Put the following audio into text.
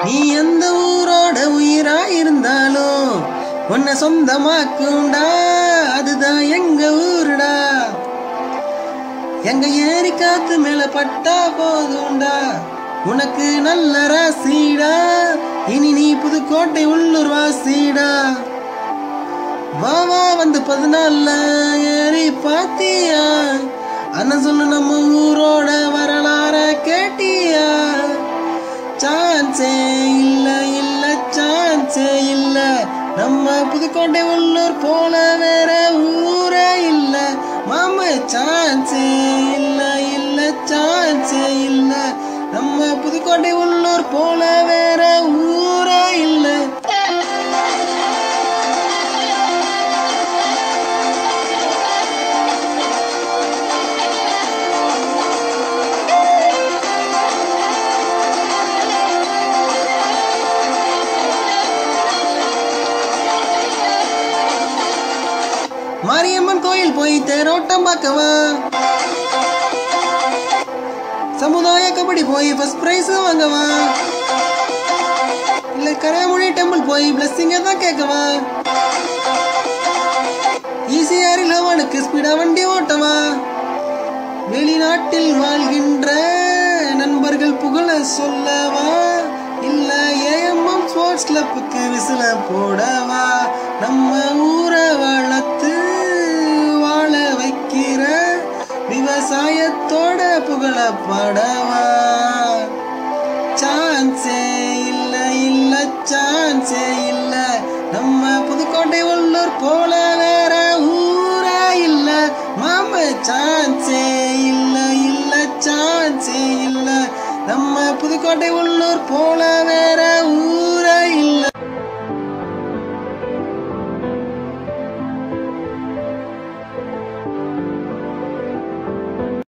நீ எந்த ஊரோட உயிரா இருந்தாலும் உன்னை சொந்தமாக்குண்டா, அதுதான் எங்க ஊருடா. எங்க ஏரி காத்து மேல பட்டா போதுண்டா, உனக்கு நல்ல ராசிடா. இனி நீ புதுக்கோட்டை உள்ளூர் வாசிடா. வாவா வந்து 14 ஏறி பாத்தியா, அண்ணன் சொல்லு நம்ம ஊரோட வரலாற கேட்டியா? சான்ஸே இல்ல இல்ல சான்ஸே இல்ல, நம்ம புதுக்கோட்டை உள்ளூர் போல வேற ஊரே இல்ல மாமா. சான்ஸே இல்ல இல்ல சான்ஸே இல்ல, நம்ம புதுக்கோட்டை உள்ளூர் போல வேற ஊரே இல்ல. மாரியம்மன் கோயில் போய் தேரோட்டம் பார்க்கவா, சமுதாய கபடி போய் ஃபர்ஸ்ட் பிரைஸ் வாங்கவா, இல்ல கரையாமொழி டெம்பிள் போய் பிளஸிங்க தான் கேட்கவா, ஈசிஆரில் அவனுக்கு ஸ்பீடா வண்டி ஓட்டவா, வெளிநாட்டில் வாழ்கின்ற நண்பர்கள் புகழ சொல்லவா, இல்ல ஏஎம்எம் ஸ்போர்ட்ஸ் கிளப்புக்கு விசில போடவா, நம்ம ஊரை வளர்த்து வாழ வைக்கிற விவசாயத்தோட புகழ பாடவா. சான்ஸே இல்ல இல்ல சான்ஸே இல்ல, நம்ம புதுக்கோட்டை உள்ளூர் போல வேற ஊரே இல்ல மாமா. சான்ஸே இல்ல இல்ல சான்ஸே இல்ல, நம்ம புதுக்கோட்டை உள்ளூர் போல வேற ஊரே இல்ல.